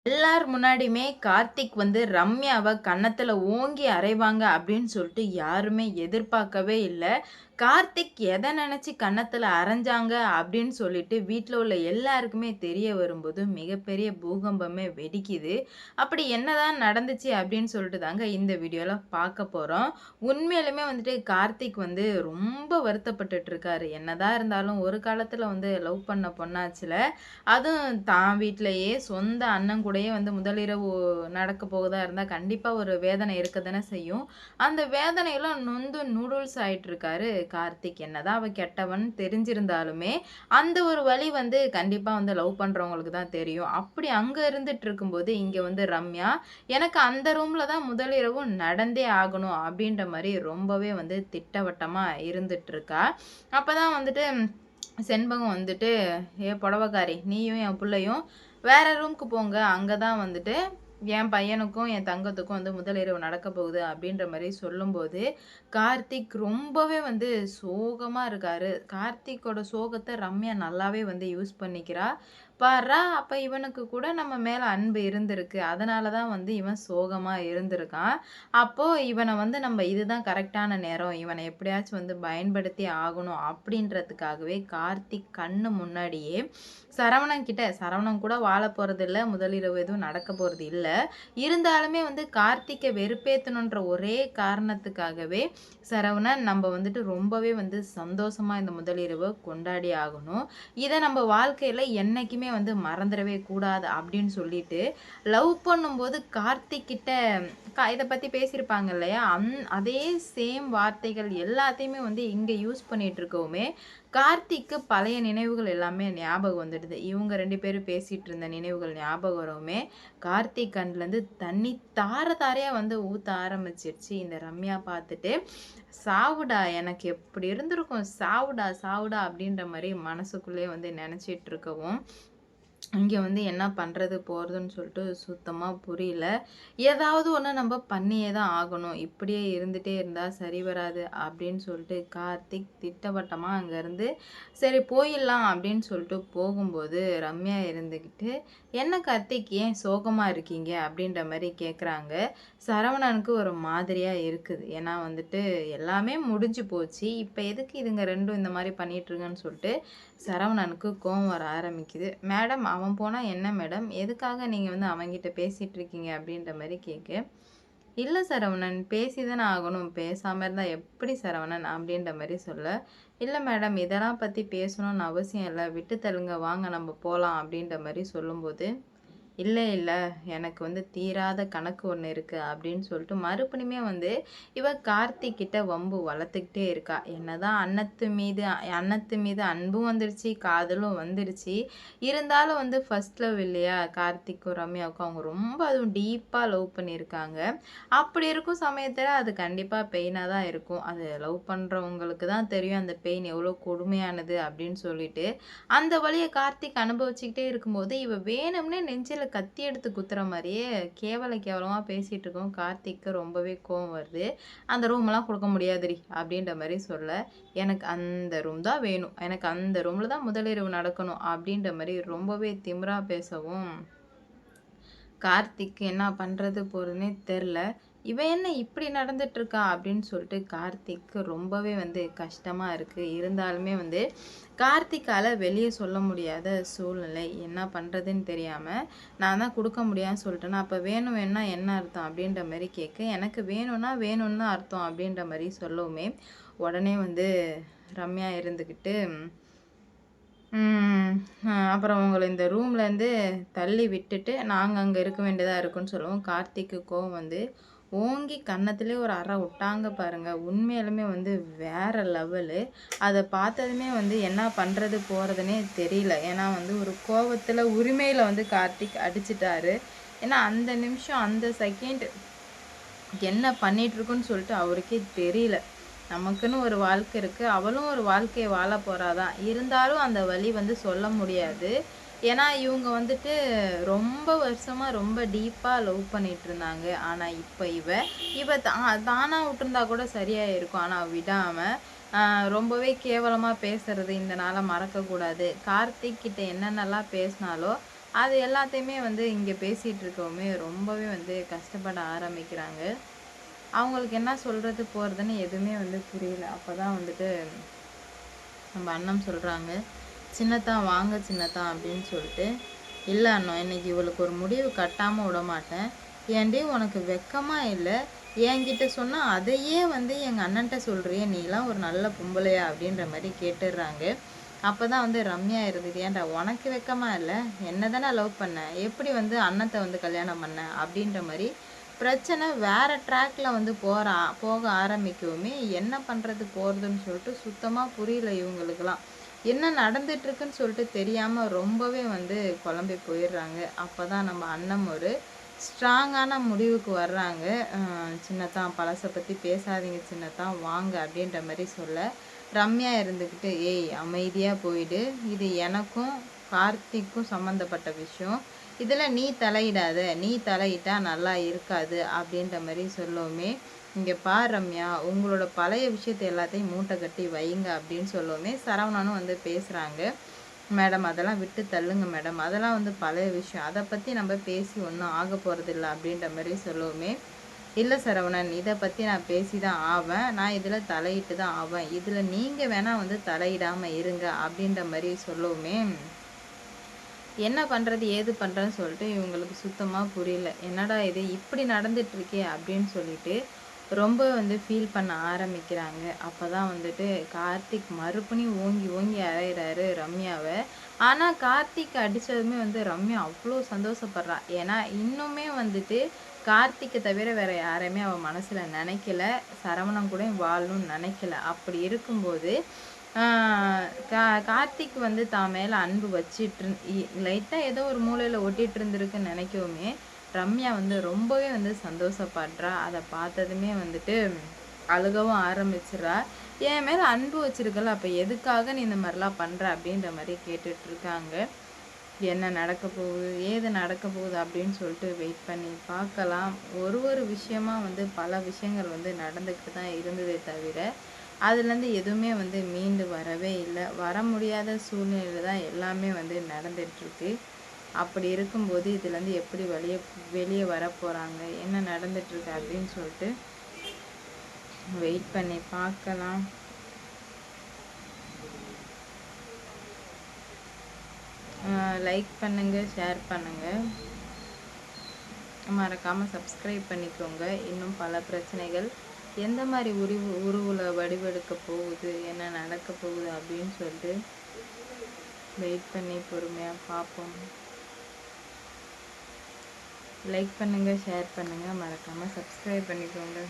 எல்லார் முன்னாடியுமே கார்த்திக் வந்து ரம்யாவ கன்னத்துல ஓங்கி அறைவாங்க அப்படின்னு சொல்லிட்டு யாருமே எதிர்பார்க்கவே இல்ல. கார்த்திக் எத நெனச்சு கன்னத்துல அறைஞ்சாங்க அப்படின்னு சொல்லிட்டு வீட்ல உள்ள எல்லாருக்குமே தெரிய வரும்போது மிகப்பெரிய பூகம்பமே வெடிக்குது. அப்படி என்னதான் நடந்துச்சு அப்படின்னு சொல்லிட்டு தாங்க இந்த வீடியோல பார்க்க போறோம். உண்மையாலுமே வந்துட்டு கார்த்திக் வந்து ரொம்ப வருத்தப்பட்டுட்டு இருக்காரு. என்னதான் இருந்தாலும் ஒரு காலத்துல வந்து லவ் பண்ண பொண்ணாச்சுல, அதுவும் தான் வீட்லயே சொந்த அண்ணன் கூடயே வந்து முதலிரவு நடக்க போவதா இருந்தா கண்டிப்பா ஒரு வேதனை இருக்க தானே செய்யும். அந்த வேதனையெல்லாம் நொந்து நூடுல்ஸ் ஆயிட்டு இருக்காரு கார்த்திக். என்னதான் அவ கெட்டவன் தெரிஞ்சிருந்தாலுமே, அந்த ஒரு வலி வந்து கண்டிப்பா வந்து லவ் பண்றவங்களுக்கு தான் தெரியும். அப்படி அங்க இருந்துட்டு இருக்கும்போது, இங்க வந்து ரம்யா, எனக்கு அந்த ரூம்ல தான் முதலிரவு நடந்தே ஆகணும் அப்படின்ற மாரி ரொம்பவே வந்து திட்டவட்டமா இருந்துட்டு இருக்கா. அப்பதான் வந்துட்டு செண்பகம் வந்துட்டு, "ஏ புடவைக்காரி, நீயும் என் புள்ளையும் வேற ரூமுக்கு போங்க. அங்க தான் வந்துட்டு என் பையனுக்கும், என் தங்கத்துக்கும் வந்து முதலிரவு நடக்க போகுது." அப்படின்ற மாரி சொல்லும்போது, கார்த்திக் ரொம்பவே வந்து சோகமா இருக்காரு. கார்த்திக்கோட சோகத்த ரம்யா நல்லாவே வந்து யூஸ் பண்ணிக்கிறா. பார்றா! அப்ப இவனுக்கு கூட நம்ம மேல அன்பு இருந்திருக்கு. அதனால தான் வந்து இவன் சோகமா இருந்திருக்கான். அப்போ இவன வந்து நம்ம இதுதான் கரெக்ட்டான நேரம். இவன எப்படியாச்சும் வந்து பயன்படுத்தி ஆகணும் அப்படின்றதுக்காகவே கார்த்திக் கண்ணு முன்னாடியே சரவணன் கூட வாழப் போறதில்ல. முதலிரவு எதுவும் நடக்க போறது இல்ல. இருந்தாலுமே வந்து கார்த்திக்க வெறுப்பேத்தணுன்ற ஒரே காரணத்துக்காகவே, சரவணன் நம்ம வந்துட்டு ரொம்பவே வந்து சந்தோஷமா இந்த முதலிரவ கொண்டாடி ஆகணும். இத நம்ம வாழ்க்கையில என்னைக்குமே வந்து மறந்துறவே கூடாது அப்படின்னு சொல்லிட்டு, லவ் பண்ணும்போது கார்த்திக் கிட்ட இத பத்தி பேசியிருப்பாங்க இல்லையா? அதே சேம் வார்த்தைகள் எல்லாத்தையுமே வந்து இங்க யூஸ் பண்ணிட்டு இருக்கவுமே, கார்த்திக்கு பழைய நினைவுகள் எல்லாமே ஞாபகம் வந்துடுது. இவங்க 2 பேரும் பேசிட்டு இருந்த நினைவுகள் ஞாபகம் வரவுமே, கார்த்திக் கண்லருந்து தண்ணி தார தாரையா வந்து ஊத்த ஆரம்பிச்சிருச்சு. இந்த ரம்யா பார்த்துட்டு, "சாவுடா! எனக்கு எப்படி இருந்திருக்கும்? சாவுடா! சாவுடா!" அப்படின்ற மாரி மனசுக்குள்ளேயே வந்து நெனச்சிட்டு இருக்கவும், இங்க வந்து என்ன பண்றது போறதுன்னு சொல்லிட்டு சுத்தமா புரியல. ஏதாவது ஒண்ணு நம்ம பண்ணியே தான் ஆகணும். இப்படியே இருந்துட்டே இருந்தா சரி வராது அப்படின்னு சொல்லிட்டு கார்த்திக் திட்டவட்டமா அங்கருந்து சரி போயிடலாம் அப்படின்னு சொல்லிட்டு போகும்போது ரம்யா இருந்துகிட்டு, "என்ன கார்த்திக் ஏன் சோகமா இருக்கீங்க?" அப்படின்ற மாரி கேட்குறாங்க. சரவணனுக்கு ஒரு மாதிரியா இருக்குது. ஏன்னா வந்துட்டு எல்லாமே முடிஞ்சு போச்சு. இப்ப எதுக்கு இதுங்க 2ம் இந்த மாரி பண்ணிட்டுருங்கன்னு சொல்லிட்டு சரவணனுக்கு கோவம் வர ஆரம்பிக்குது. "மேடம் அவன் போனா என்ன மேடம்? எதுக்காக நீங்க வந்து அவன்கிட்ட பேசிட்டு இருக்கீங்க?" அப்படின்ற மாரி கேட்க, "இல்ல சரவணன் பேசி தானே ஆகணும். பேசாம இருந்தா எப்படி சரவணன்?" அப்படின்ற மாரி சொல்ல, "இல்ல மேடம் இதெல்லாம் பத்தி பேசணும்னு அவசியம் இல்ல. விட்டு தள்ளுங்க வாங்க நம்ம போலாம்." அப்படின்ற மாரி சொல்லும்போது, "இல்ல, இல்ல. எனக்கு வந்து தீராத கணக்கு ஒண்ணு இருக்கு." அப்படின்னு சொல்லிட்டு மறுபடியுமே வந்து இவ கார்த்திக் கிட்ட வம்பு வளர்த்துக்கிட்டே இருக்கா. என்னதான் அண்ணத்து மீது அன்பும் வந்துருச்சு, காதலும் வந்துருச்சு. இருந்தாலும் வந்து ஃபர்ஸ்ட் லவ் இல்லையா? கார்த்திக்கும், ரம்யாவுக்கும் அவங்க ரொம்ப அதுவும் டீப்பா லவ் பண்ணியிருக்காங்க. அப்படி இருக்கும் சமயத்துல அது கண்டிப்பா பெயினா தான் இருக்கும். அது லவ் பண்றவங்களுக்கு தான் தெரியும் அந்த பெயின் எவ்வளோ கொடுமையானது அப்படின்னு சொல்லிட்டு. அந்த வலிய கார்த்திக் அனுபவிச்சுக்கிட்டே இருக்கும்போது, இவ வேணும்னே நெஞ்சில கத்தி எடுத்து குத்துற மாரியே கேவலமா பேசிட்டு இருக்கவும், கார்த்திக்கு ரொம்பவே கோவம் வருது. "அந்த ரூம்லாம் குடுக்க முடியாதுடி" அப்படின்ற மாரி சொல்ல, "எனக்கு அந்த ரூம் தான் வேணும். எனக்கு அந்த ரூம்ல தான் முதலிரவு நடக்கணும்" அப்படின்ற மாரி ரொம்பவே திமிரா பேசவும் கார்த்திக் என்ன பண்றது போறதுன்னே தெர்ல. இவ என்ன இப்படி நடந்துட்டு இருக்கா? அப்படின்னு சொல்லிட்டு கார்த்திக்கு ரொம்பவே வந்து கஷ்டமா இருக்கு. இருந்தாலுமே வந்து கார்த்திக்கால வெளிய சொல்ல முடியாத சூழ்நிலை. என்ன பண்றதுன்னு தெரியாம, நான் தான் குடுக்க முடியாதுன்னு சொல்லிட்டேனா, அப்ப வேணும் வேணும்னா என்ன அர்த்தம்? அப்படின்ற மாரி கேட்க, எனக்கு வேணும்னா வேணும்னு தான் அர்த்தம் அப்படின்ற மாரி சொல்லவுமே, உடனே வந்து ரம்யா இருந்துகிட்டு ம். அப்புறம் உங்கள இந்த ரூம்லேருந்து தள்ளி விட்டுட்டு, நாங்க அங்க இருக்க வேண்டியதா இருக்குன்னு சொல்லவும், கார்த்திக்கு கோவம் வந்து, ஓங்கி கன்னத்திலே ஒரு அறை உட்டாங்க பாருங்க. உண்மையாலுமே வந்து வேற லெவலு. அத பார்த்ததுமே வந்து என்ன பண்றது போறதுன்னே தெரியல. ஏன்னா வந்து ஒரு கோவத்துல, உரிமையில வந்து கார்த்திக் அடிச்சுட்டாரு. ஏன்னா அந்த நிமிஷம், அந்த செகண்ட் என்ன பண்ணிட்டுருக்குன்னு சொல்லிட்டு அவருக்கே தெரியல. நமக்குன்னு ஒரு வாழ்க்கை இருக்கு. அவளும் ஒரு வாழ்க்கைய வாழ போறா தான். இருந்தாலும் அந்த வலி வந்து சொல்ல முடியாது. ஏன்னா, இவுங்க வந்துட்டு ரொம்ப வருஷமா ரொம்ப டீப்பா லவ் பண்ணிட்டுருந்தாங்க. ஆனா, இப்ப இவ தானா விட்டுருந்தா கூட சரியாயிருக்கும். ஆனா விடாம, அ ரொம்பவே கேவலமா பேசுறது இந்த நாள மறக்கக்கூடாது. கார்த்திக் கிட்ட என்னென்னலாம் பேசினாலோ, அது எல்லாத்தையுமே வந்து இங்கே பேசிகிட்டு இருக்கவுமே ரொம்பவே வந்து கஷ்டப்பட ஆரம்பிக்கிறாங்க. அவங்களுக்கு என்ன சொல்கிறது போகிறதுன்னு எதுவுமே வந்து புரியல. அப்போ தான் வந்துட்டு நம்ம அண்ணன் சொல்கிறாங்க, "சின்னத்தா வாங்க சின்னத்தா" அப்படின்னு சொல்லிட்டு. "இல்லை அண்ணன், இன்னைக்கு இவளுக்கு ஒரு முடிவு கட்டாமல் விடமாட்டேன். ஏன்டி உனக்கு வெக்கமா இல்லை? என்கிட்ட சொன்னால் அதையே வந்து எங்கள் அண்ணன்ட்ட சொல்கிறியே, நீலாம் ஒரு நல்ல பொம்பளையா?" அப்படின்ற மாதிரி கேட்டுடுறாங்க. அப்போ தான் வந்து ரம்யா இருந்துட்டு, "ஏன்டா உனக்கு வெக்கமா இல்லை? என்ன தானே லவ் பண்ண, எப்படி வந்து அண்ணத்தை வந்து கல்யாணம் பண்ண?" அப்படின்ற மாதிரி பிரச்சனை வேற ட்ராக்ல வந்து போக ஆரம்பிக்கவுமே என்ன பண்ணுறது போகிறதுன்னு சொல்லிட்டு சுத்தமாக புரியல இவங்களுக்கெல்லாம். என்ன நடந்துட்டு இருக்குன்னு சொல்லிட்டு தெரியாமல் ரொம்பவே வந்து குழம்பி போயிடுறாங்க. அப்போ தான் நம்ம அண்ணன் ஒரு ஸ்ட்ராங்கான முடிவுக்கு வர்றாங்க. "சின்னத்தான், பழசை பற்றி பேசாதீங்க சின்னத்தான், வாங்க" அப்படின்ற மாதிரி சொல்ல, ரம்யா இருந்துக்கிட்டு, "ஏய் அமைதியாக போயிடு, இது எனக்கும் கார்த்திக்கும் சம்மந்தப்பட்ட விஷயம், இதில் நீ தலையிடாத, நீ தலையிட்டா நல்லா இருக்காது" அப்படின்ற மாதிரி சொல்லவுமே, "இங்கே பார் ரம்யா, உங்களோட பழைய விஷயத்தை எல்லாத்தையும் மூட்டை கட்டி வைங்க" அப்படின்னு சொல்லவுமே சரவணனும் வந்து பேசுகிறாங்க. "மேடம் அதெல்லாம் விட்டு தள்ளுங்க மேடம், அதெல்லாம் வந்து பழைய விஷயம், அதை பற்றி நம்ம பேசி ஒன்றும் ஆக போகிறதில்ல" அப்படின்ற மாதிரி சொல்லவுமே, "இல்லை சரவணன், இதை பற்றி நான் பேசி தான் ஆவேன், நான் இதில் தலையிட்டு தான் ஆவேன், இதில் நீங்கள் வேணால் வந்து தலையிடாமல் இருங்க" அப்படின்ற மாதிரி சொல்லவுமே என்ன பண்ணுறது ஏது பண்ணுறதுன்னு சொல்லிட்டு இவங்களுக்கு சுத்தமாக புரியல. என்னடா இது இப்படி நடந்துட்டுருக்கே அப்படின்னு சொல்லிட்டு ரொம்ப வந்து ஃபீல் பண்ண ஆரம்பிக்கிறாங்க. அப்போ தான் வந்துட்டு கார்த்திக் மறுபடியும் ஓங்கி ஓங்கி அறையிறாரு ரம்யாவை. ஆனால் கார்த்திக் அடித்ததுமே வந்து ரம்யா அவ்வளோ சந்தோஷப்படுறா. ஏன்னா இன்னுமே வந்துட்டு கார்த்திக்கை தவிர வேற யாரையுமே அவள் மனசில் நினைக்கல, சரவணன் கூட வாழணும்னு நினைக்கல. அப்படி இருக்கும்போது கார்த்திக் வந்து தான் மேலே அன்பு வச்சிட்டு லைட்டாக ஏதோ ஒரு மூலையில் ஒட்டிகிட்டு இருந்திருக்குன்னு நினைக்கவுமே ரம்யா வந்து ரொம்பவே வந்து சந்தோஷப்படுறா. அதை பார்த்ததுமே வந்துட்டு அழுகவும் ஆரம்பிச்சிடறா. "என் மேலே அன்பு வச்சிருக்கல, அப்போ எதுக்காக நீ இந்த மாதிரிலாம் பண்ணுற?" அப்படின்ற மாதிரி கேட்டுட்ருக்காங்க. என்ன நடக்க போகுது ஏது நடக்க போகுது அப்படின்னு சொல்லிட்டு வெயிட் பண்ணி பார்க்கலாம். ஒரு விஷயமா வந்து பல விஷயங்கள் வந்து நடந்துக்கிட்டு தான் இருந்ததே தவிர அதுலேருந்து எதுவுமே வந்து மீண்டு வரவே இல்லை. வர முடியாத சூழ்நிலையில் தான் எல்லாமே வந்து நடந்துகிட்ருக்கு. அப்படி இருக்கும்போது இதுலேருந்து எப்படி வெளியே வர போகிறாங்க, என்ன நடந்துகிட்ருக்கு அப்படின்னு சொல்லிட்டு வெயிட் பண்ணி பார்க்கலாம். லைக் பண்ணுங்கள், ஷேர் பண்ணுங்கள், மறக்காமல் சப்ஸ்கிரைப் பண்ணிக்கோங்க. இன்னும் பல பிரச்சனைகள் எந்த மாதிரி உருவில் வடிவெடுக்க போகுது, என்ன நடக்க போகுது அப்படின்னு சொல்லிட்டு வெயிட் பண்ணி பொறுமையாக பார்ப்போம். லைக் பண்ணுங்கள், ஷேர் பண்ணுங்கள், மறக்காமல் சப்ஸ்கிரைப் பண்ணிக்கோங்க.